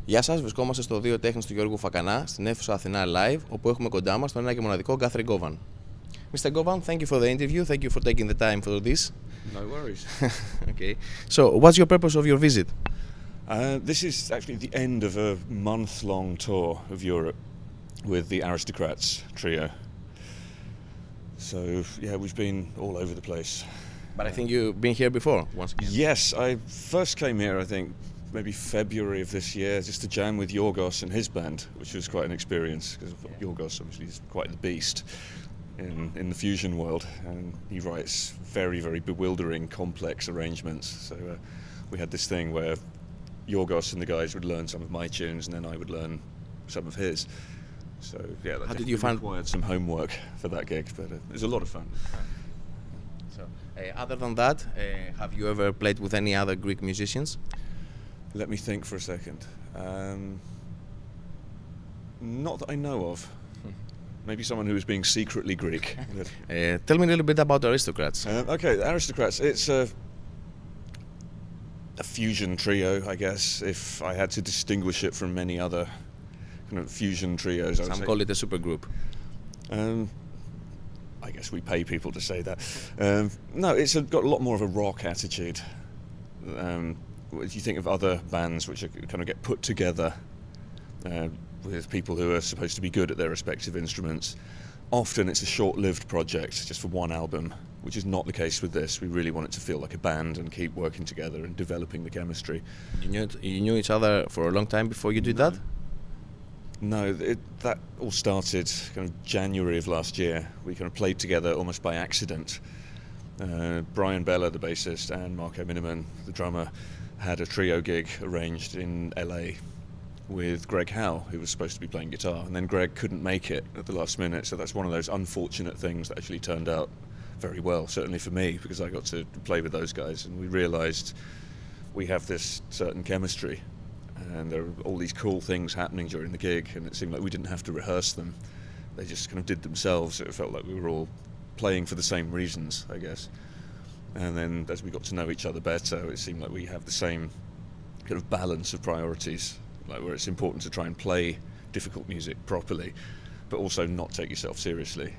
Γεια σας, βρισκόμαστε στο 2 τέχνης του Γιώργου Φακανά, στην αίθουσα Αθηνά Live, όπου έχουμε κοντά μας τον ένα και μοναδικό Guthrie Govan. Mr. Govan, thank you for the interview, thank you for taking the time for this. No worries. Okay. So, what's your purpose of your visit? This is actually the end of a month-long tour of Europe with the Aristocrats trio. So, yeah, we've been all over the place. But I think you've been here before, once again. Yes, I first came here, I think, maybe February of this year, just to jam with Yorgos and his band, which was quite an experience, because Yorgos obviously is quite the beast in the fusion world, and he writes very, very bewildering, complex arrangements. So we had this thing where Yorgos and the guys would learn some of my tunes, and then I would learn some of his. So yeah, that required some homework for that gig, but it was a lot of fun. So, other than that, have you ever played with any other Greek musicians? Let me think for a second. Not that I know of. Maybe someone who was being secretly Greek. Tell me a little bit about Aristocrats. Okay, the Aristocrats, it's a fusion trio, I guess, if I had to distinguish it from many other kind of fusion trios. Some call it a supergroup. I guess we pay people to say that. No, it's got a lot more of a rock attitude. If you think of other bands which are, kind of get put together with people who are supposed to be good at their respective instruments, often it's a short-lived project just for one album, which is not the case with this. We really want it to feel like a band and keep working together and developing the chemistry. You knew each other for a long time before you did that? No, that all started kind of January of last year. We kind of played together almost by accident. Brian Bella, the bassist, and Marco Miniman, the drummer, had a trio gig arranged in LA with Greg Howe, who was supposed to be playing guitar, and then Greg couldn't make it at the last minute, so that's one of those unfortunate things that actually turned out very well, certainly for me, because I got to play with those guys, and we realised we have this certain chemistry, and there are all these cool things happening during the gig, and it seemed like we didn't have to rehearse them. They just kind of did themselves, so it felt like we were all playing for the same reasons, I guess. And then as we got to know each other better, it seemed like we have the same kind of balance of priorities, like where it's important to try and play difficult music properly, but also not take yourself seriously.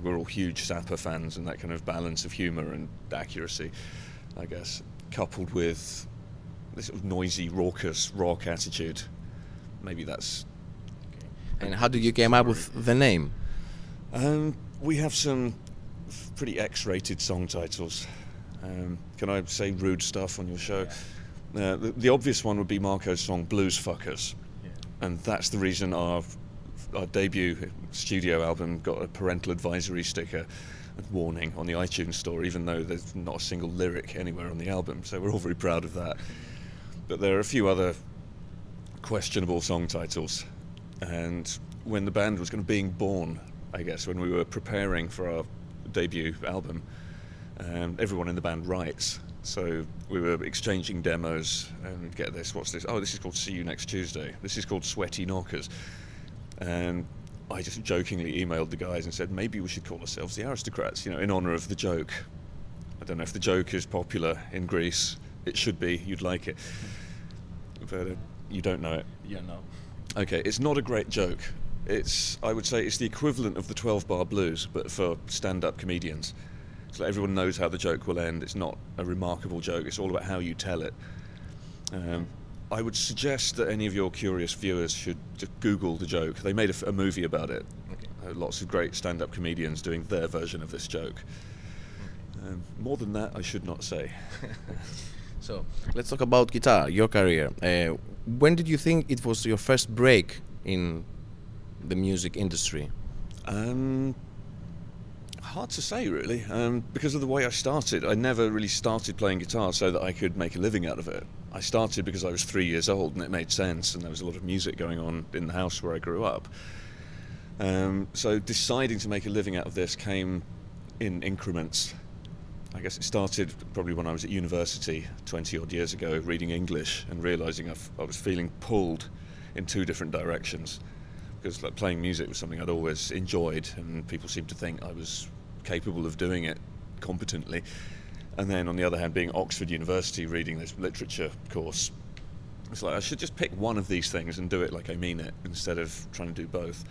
We're all huge Zappa fans, and that kind of balance of humour and accuracy, I guess, coupled with this sort of noisy, raucous, rock attitude, maybe that's... And how did you come up with the name? We have some pretty X-rated song titles. Can I say rude stuff on your show? The obvious one would be Marco's song Blues Fuckers, and that's the reason our debut studio album got a parental advisory sticker and warning on the iTunes store, even though there's not a single lyric anywhere on the album, so we're all very proud of that. But there are a few other questionable song titles, and when the band was kind of being born, I guess, when we were preparing for our debut album, everyone in the band writes, so we were exchanging demos and we'd get this, what's this? Oh, this is called See You Next Tuesday, this is called Sweaty Knockers, and I just jokingly emailed the guys and said maybe we should call ourselves the Aristocrats, you know, in honour of the joke. I don't know if the joke is popular in Greece, it should be, you'd like it, but you don't know it. Yeah, no. Okay, it's not a great joke. I would say it's the equivalent of the 12-bar blues, but for stand-up comedians. So everyone knows how the joke will end. It's not a remarkable joke. It's all about how you tell it. I would suggest that any of your curious viewers should just Google the joke. They made a movie about it. Okay. Lots of great stand-up comedians doing their version of this joke. Okay. More than that, I should not say. So, let's talk about guitar, your career. When did you think it was your first break in the music industry? Hard to say, really, because of the way I started. I never really started playing guitar so that I could make a living out of it. I started because I was 3 years old and it made sense, and there was a lot of music going on in the house where I grew up. So deciding to make a living out of this came in increments. I guess it started probably when I was at university 20 odd years ago, reading English and realising I was feeling pulled in two different directions. Because like, playing music was something I'd always enjoyed, and people seemed to think I was capable of doing it competently. And then on the other hand, being at Oxford University reading this literature course, it's like I should just pick one of these things and do it like I mean it, instead of trying to do both.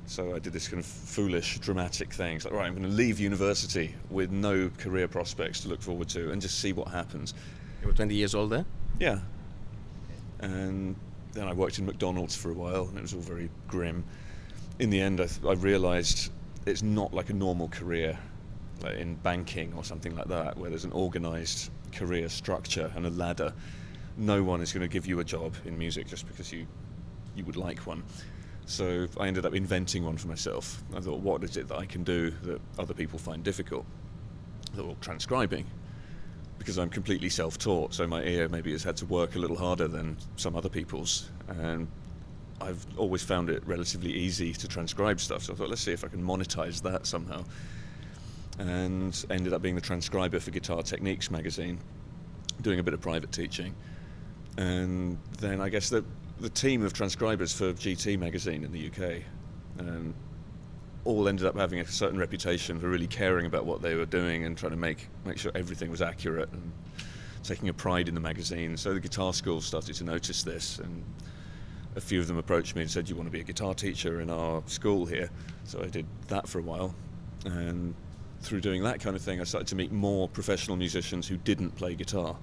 So I did this kind of foolish, dramatic thing. It's like, right, I'm going to leave university with no career prospects to look forward to and just see what happens. You were 20 years old then? Yeah. And then I worked in McDonald's for a while, and it was all very grim. In the end, I realised it's not like a normal career, like in banking or something like that, where there's an organised career structure and a ladder. No one is going to give you a job in music just because you would like one. So I ended up inventing one for myself. I thought, what is it that I can do that other people find difficult? I thought, well, transcribing. Because I'm completely self-taught, so my ear maybe has had to work a little harder than some other people's. And I've always found it relatively easy to transcribe stuff. So I thought, let's see if I can monetize that somehow. And ended up being the transcriber for Guitar Techniques magazine, doing a bit of private teaching. And then I guess the team of transcribers for GT magazine in the UK all ended up having a certain reputation for really caring about what they were doing and trying to make sure everything was accurate and taking a pride in the magazine. So the guitar schools started to notice this, and a few of them approached me and said, "You want to be a guitar teacher in our school here?" So I did that for a while, and through doing that kind of thing I started to meet more professional musicians who didn't play guitar,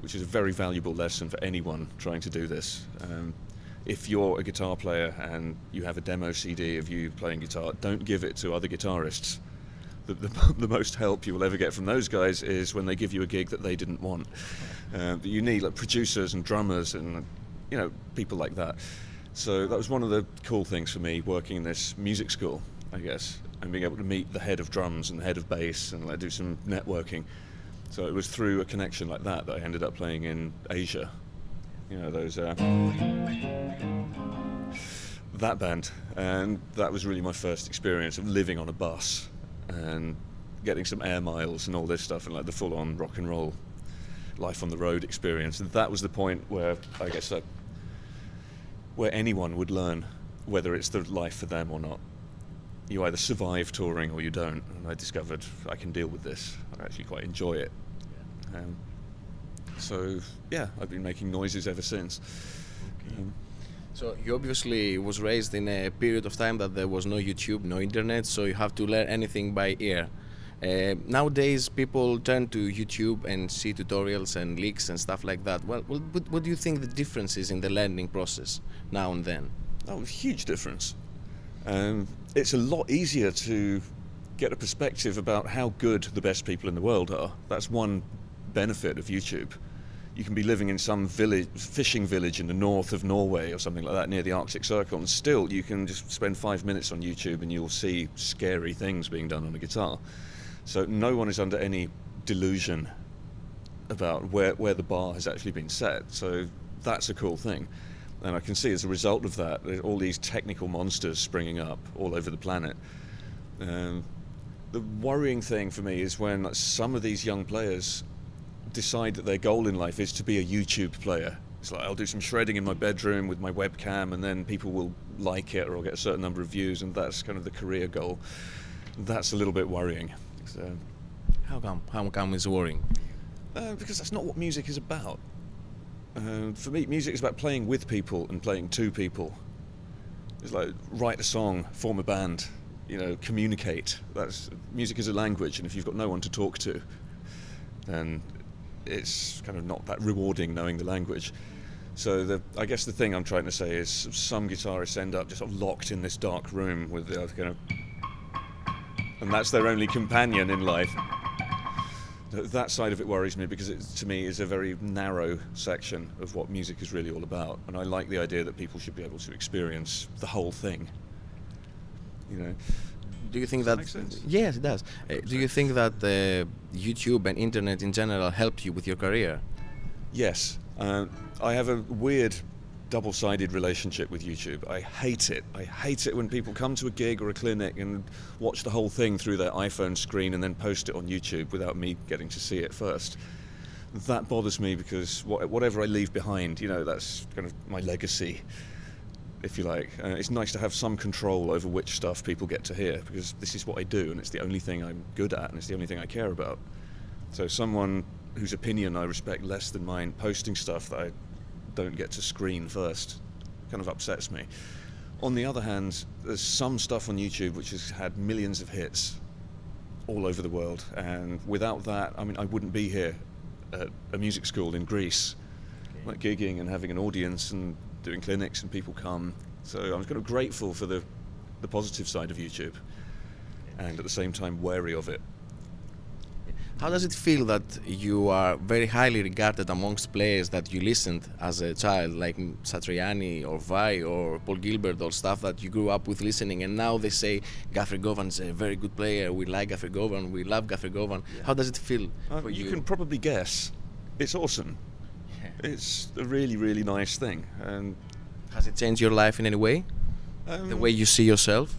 which is a very valuable lesson for anyone trying to do this. If you're a guitar player and you have a demo CD of you playing guitar, don't give it to other guitarists. The most help you will ever get from those guys is when they give you a gig that they didn't want. You need like producers and drummers and people like that. So that was one of the cool things for me working in this music school, I guess, and being able to meet the head of drums and the head of bass and do some networking. So it was through a connection like that I ended up playing in Asia. Those that band, and that was really my first experience of living on a bus and getting some air miles and all this stuff, and like the full-on rock and roll life on the road experience. And that was the point where I guess where anyone would learn whether it's the life for them or not. You either survive touring or you don't, and I discovered I can deal with this. I actually quite enjoy it. So yeah, I've been making noises ever since. Okay. So you obviously was raised in a period of time that there was no YouTube, no internet, so you have to learn anything by ear. Nowadays people turn to YouTube and see tutorials and leaks and stuff like that. Well, what do you think the difference is in the learning process now and then? Oh, huge difference. It's a lot easier to get a perspective about how good the best people in the world are. That's one benefit of YouTube. You can be living in some fishing village in the north of Norway or something like that near the Arctic Circle, and still you can just spend 5 minutes on YouTube and you'll see scary things being done on a guitar. So no one is under any delusion about where the bar has actually been set. So that's a cool thing. And I can see as a result of that, there's all these technical monsters springing up all over the planet. The worrying thing for me is when some of these young players decide that their goal in life is to be a YouTube player. It's like, I'll do some shredding in my bedroom with my webcam and then people will like it or I'll get a certain number of views, and that's kind of the career goal. That's a little bit worrying. So, How come it's worrying? Because that's not what music is about. For me, music is about playing with people and playing to people. It's like write a song, form a band, communicate. Music is a language, and if you've got no one to talk to, then it's kind of not that rewarding knowing the language. So I guess the thing I'm trying to say is some guitarists end up just sort of locked in this dark room with the kind of, and that's their only companion in life. That side of it worries me because it, to me, is a very narrow section of what music is really all about. And I like the idea that people should be able to experience the whole thing. Do you think Does that make sense? Yes, it does. Do you think that YouTube and internet in general helped you with your career? Yes. I have a weird double-sided relationship with YouTube. I hate it. I hate it when people come to a gig or a clinic and watch the whole thing through their iPhone screen and then post it on YouTube without me getting to see it first. That bothers me because whatever I leave behind, that's kind of my legacy, if you like. It's nice to have some control over which stuff people get to hear, because this is what I do and it's the only thing I'm good at and it's the only thing I care about. So someone whose opinion I respect less than mine posting stuff that I don't get to screen first kind of upsets me. On the other hand, there's some stuff on YouTube which has had millions of hits all over the world, and without that, I mean, I wouldn't be here at a music school in Greece, like gigging and having an audience and doing clinics and people come. So I'm kind of grateful for the positive side of YouTube, and at the same time wary of it. How does it feel that you are very highly regarded amongst players that you listened as a child, like Satriani or Vai or Paul Gilbert, or stuff that you grew up with listening, and now they say Guthrie Govan is a very good player, we like Guthrie Govan, we love Guthrie Govan. Yeah. How does it feel for you? You can probably guess. It's awesome. Yeah. It's a really, really nice thing. And has it changed your life in any way? The way you see yourself?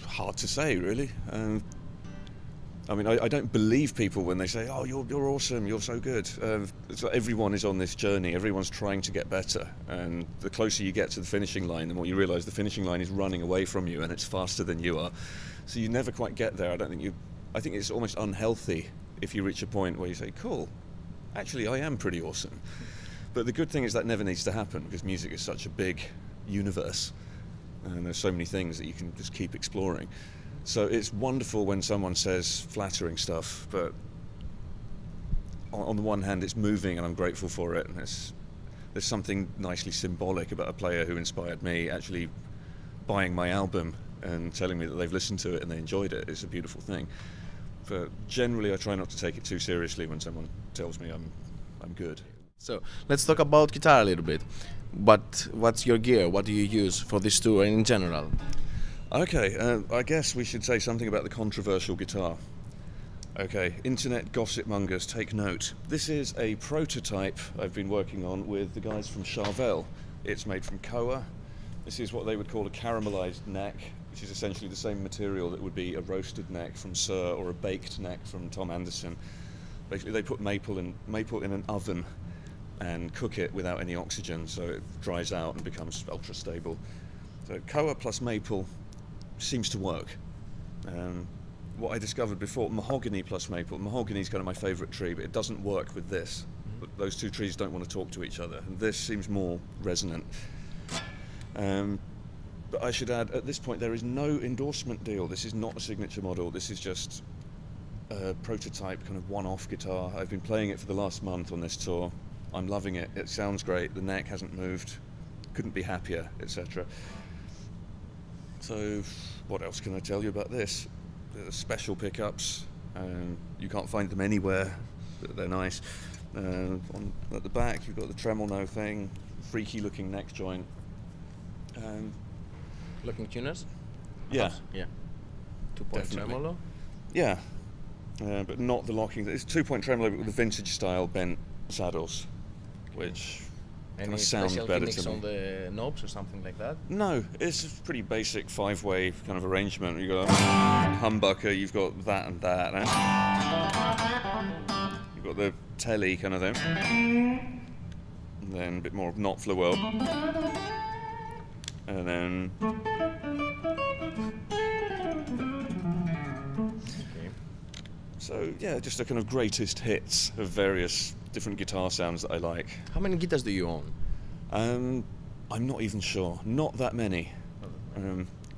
Hard to say, really. I mean, I don't believe people when they say, "Oh, you're awesome, you're so good." It's like everyone is on this journey. Everyone's trying to get better, and the closer you get to the finishing line, the more you realise the finishing line is running away from you, and it's faster than you are. So you never quite get there. I think it's almost unhealthy if you reach a point where you say, "Cool, actually, I am pretty awesome." But the good thing is that never needs to happen, because music is such a big universe, and there's so many things that you can just keep exploring. So it's wonderful when someone says flattering stuff, but on the one hand it's moving and I'm grateful for it, and there's something nicely symbolic about a player who inspired me actually buying my album and telling me that they've listened to it and they enjoyed it. It's a beautiful thing. But generally I try not to take it too seriously when someone tells me I'm good. So let's talk about guitar a little bit. What's your gear? What do you use for this tour and in general? Okay, I guess we should say something about the controversial guitar. Okay, internet gossip mongers, take note. This is a prototype I've been working on with the guys from Charvel. It's made from Koa. This is what they would call a caramelized neck, which is essentially the same material that would be a roasted neck from Sir or a baked neck from Tom Anderson. Basically, they put maple in an oven and cook it without any oxygen, so it dries out and becomes ultra stable. So Koa plus maple seems to work. What I discovered before, mahogany plus maple. Mahogany is kind of my favourite tree, but it doesn't work with this. Those two trees don't want to talk to each other, and this seems more resonant. But I should add, at this point there is no endorsement deal. This is not a signature model. This is just a prototype, kind of one-off guitar. I've been playing it for the last month on this tour. I'm loving it. It sounds great. The neck hasn't moved. Couldn't be happier, etc. So, what else can I tell you about this? There's special pickups. You can't find them anywhere, but they're nice. At the back, you've got the tremolo thing, freaky looking neck joint. Looking tuners? Yeah. Yeah. 2-point tremolo? Yeah. But not the locking. It's 2-point tremolo, but with the vintage style bent saddles, which any sound special better gimmicks to me. on the knobs or something like that? No, it's a pretty basic 5-way kind of arrangement. You've got a humbucker, you've got that and that. You've got the telly kind of thing. And then a bit more of Knopfler world. And then... So, yeah, just a kind of greatest hits of various different guitar sounds that I like. How many guitars do you own? I'm not even sure. Not that many.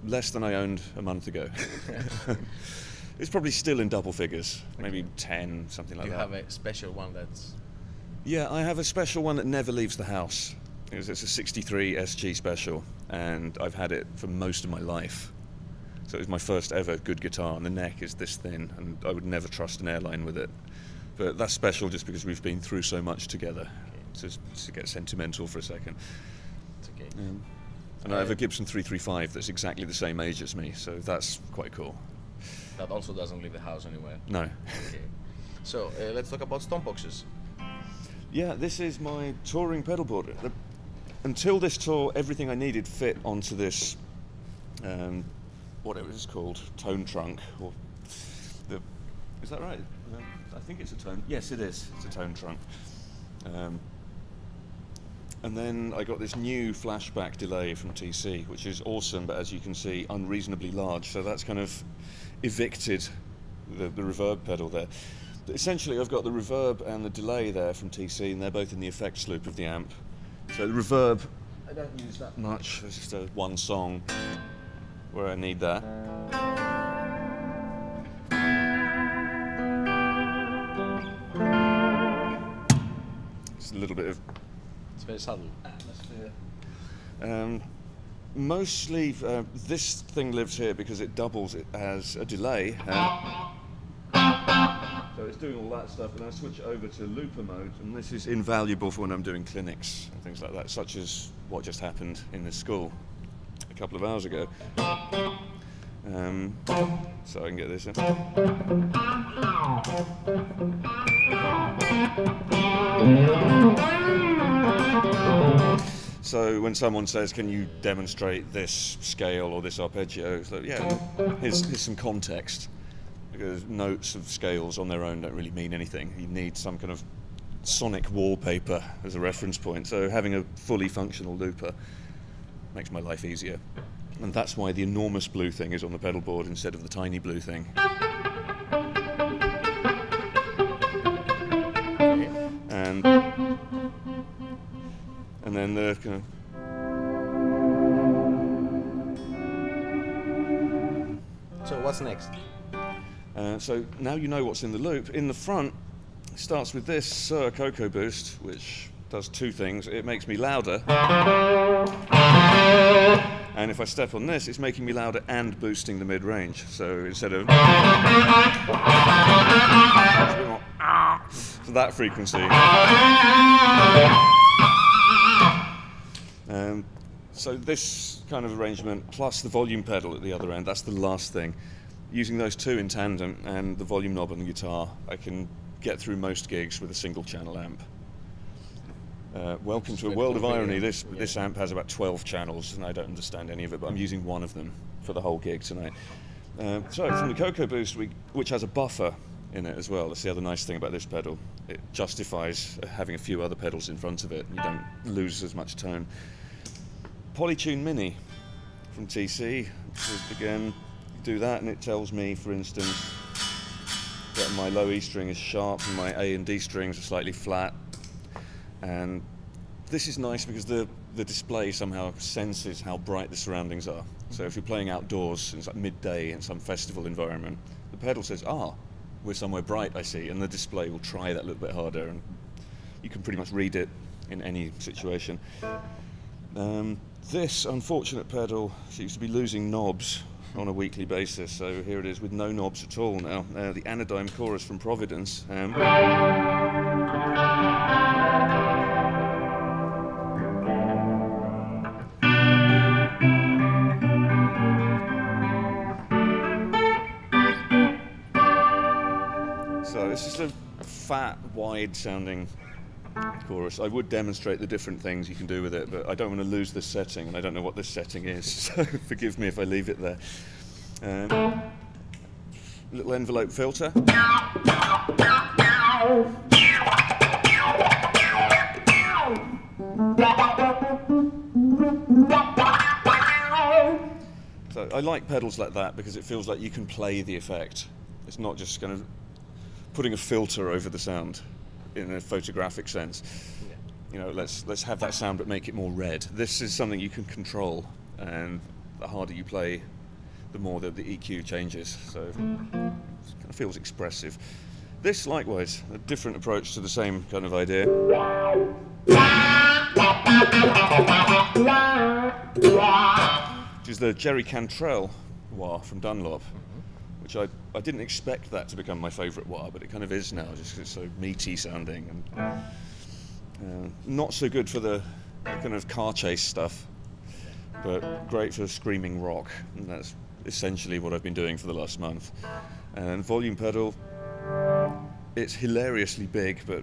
Less than I owned a month ago. It's probably still in double figures, maybe 10, something like that. Do you have a special one that's... Yeah, I have a special one that never leaves the house. It's a 63 SG special, and I've had it for most of my life. So it was my first ever good guitar, and the neck is this thin, and I would never trust an airline with it. But that's special just because we've been through so much together. Okay. Just to get sentimental for a second. It's okay. And I have a Gibson 335 that's exactly the same age as me, so that's quite cool. That also doesn't leave the house anywhere? No. Okay. So let's talk about stomp boxes. Yeah, this is my touring pedal board. Until this tour, everything I needed fit onto this, whatever it's called, tone trunk, or is that right? I think it's a tone. Yes, it is. It's a tone trunk. And then I got this new flashback delay from TC, which is awesome, but as you can see, unreasonably large. So that's kind of evicted the reverb pedal there. But essentially, I've got the reverb and the delay there from TC, and they're both in the effects loop of the amp. So the reverb, I don't use that much. There's just one song where I need that. It's a little bit of... It's very subtle. atmosphere. Mostly, this thing lives here because it doubles it as a delay. So it's doing all that stuff, and I switch it over to looper mode, and this is invaluable for when I'm doing clinics and things like that, such as what just happened in this school a couple of hours ago. So I can get this in. So when someone says, can you demonstrate this scale or this arpeggio, it's like, yeah, here's some context. Because notes of scales on their own don't really mean anything. You need some kind of sonic wallpaper as a reference point. So having a fully functional looper makes my life easier. And that's why the enormous blue thing is on the pedal board instead of the tiny blue thing. And then the kind of... So what's next? So now you know what's in the loop. In the front, it starts with this Coco boost, which does two things. It makes me louder, and if I step on this, it's making me louder and boosting the mid-range. So instead of so that frequency. So this kind of arrangement, plus the volume pedal at the other end, that's the last thing. Using those two in tandem and the volume knob on the guitar, I can get through most gigs with a single channel amp. Welcome to a world of irony. This amp has about 12 channels, and I don't understand any of it, but I'm using one of them for the whole gig tonight. So from the Coco Boost, which has a buffer in it as well, that's the other nice thing about this pedal. It justifies having a few other pedals in front of it, and you don't lose as much tone. Polytune Mini from TC, again, do that and it tells me, for instance, that my low E string is sharp and my A and D strings are slightly flat. And this is nice because the display somehow senses how bright the surroundings are. So if you're playing outdoors and it's like midday in some festival environment, the pedal says, we're somewhere bright, I see, and the display will try that a little bit harder, and you can pretty much read it in any situation. This unfortunate pedal seems to be losing knobs on a weekly basis, so here it is with no knobs at all now. The Anodyne Chorus from Providence. So it's just a fat, wide-sounding chorus. I would demonstrate the different things you can do with it, but I don't want to lose this setting, and I don't know what this setting is, so forgive me if I leave it there. Little envelope filter. So I like pedals like that because it feels like you can play the effect. It's not just kind of putting a filter over the sound in a photographic sense. Yeah. You know, let's have that sound but make it more red. This is something you can control, and the harder you play, the more the EQ changes. So it kind of feels expressive. This, likewise, a different approach to the same kind of idea. Which is the Jerry Cantrell wah from Dunlop. Which I didn't expect that to become my favourite wah, but it kind of is now, just because it's so meaty sounding, and not so good for the kind of car chase stuff, but great for screaming rock, and that's essentially what I've been doing for the last month. And volume pedal, it's hilariously big, but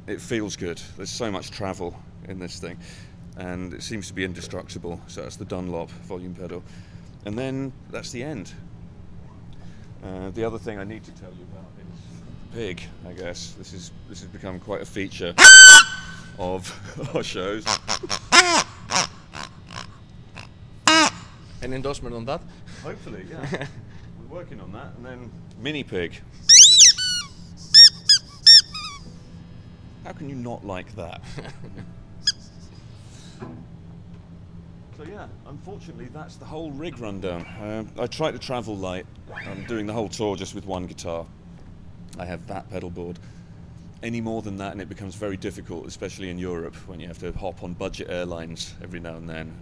it feels good. There's so much travel in this thing, and it seems to be indestructible, so that's the Dunlop volume pedal. And then that's the end. The other thing I need to tell you about is Pig, I guess. This has become quite a feature of our shows. An endorsement on that? Hopefully, yeah. We working on that, and then Mini Pig. How can you not like that? So yeah, unfortunately that's the whole rig rundown. I try to travel light. I'm doing the whole tour just with one guitar. I have that pedalboard. Any more than that and it becomes very difficult, especially in Europe when you have to hop on budget airlines every now and then.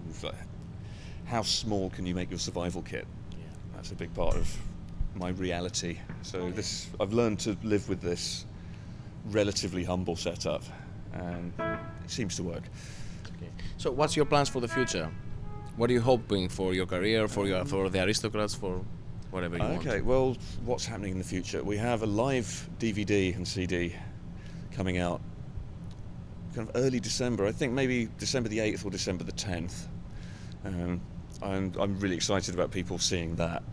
How small can you make your survival kit? Yeah. That's a big part of my reality. So I've learned to live with this relatively humble setup, and it seems to work. Okay. So what's your plans for the future? What are you hoping for your career, for the Aristocrats, for whatever you want? Okay, well, what's happening in the future? We have a live DVD and CD coming out kind of early December. I think maybe December the 8th or December the 10th. I'm really excited about people seeing that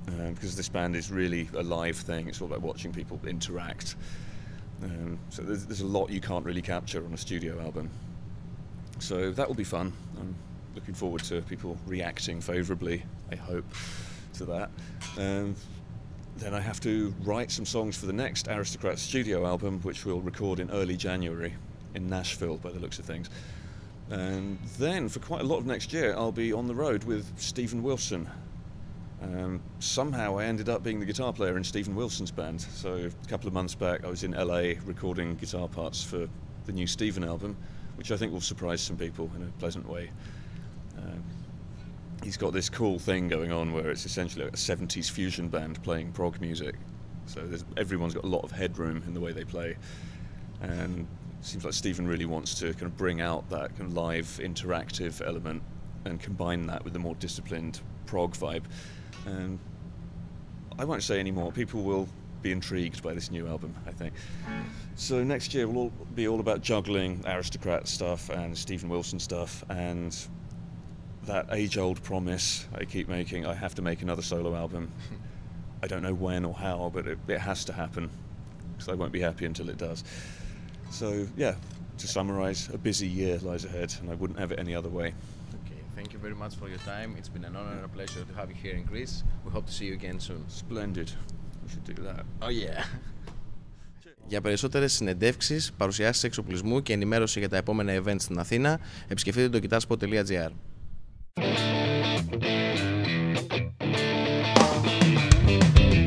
because this band is really a live thing. It's all about watching people interact. So there's a lot you can't really capture on a studio album. So that will be fun. I'm looking forward to people reacting favourably, I hope, to that. Then I have to write some songs for the next Aristocrats studio album, which we'll record in early January in Nashville, by the looks of things. And then, for quite a lot of next year, I'll be on the road with Stephen Wilson. Somehow I ended up being the guitar player in Stephen Wilson's band. So a couple of months back I was in LA recording guitar parts for the new Stephen album, which I think will surprise some people in a pleasant way. He's got this cool thing going on where it's essentially like a 70s fusion band playing prog music. So everyone's got a lot of headroom in the way they play. And it seems like Stephen really wants to kind of bring out that kind of live interactive element and combine that with the more disciplined prog vibe. And I won't say any more. People will be intrigued by this new album, I think. So next year will be all about juggling Aristocrat stuff and Stephen Wilson stuff, and that age-old promise I keep making. I have to make another solo album. I don't know when or how, but it has to happen, because I won't be happy until it does. So yeah, to summarise, a busy year lies ahead, and I wouldn't have it any other way. Thank you very much for your time. It's been an honor and a pleasure to have you here in Greece. We hope to see you again soon. Splendid. We should do that. Oh yeah. Για περισσότερες συνεντεύξεις, παρουσιάσεις εξοπλισμού και ενημέρωση για τα επόμενα events στην Αθήνα, επισκεφτείτε το Guitarspot.Gr.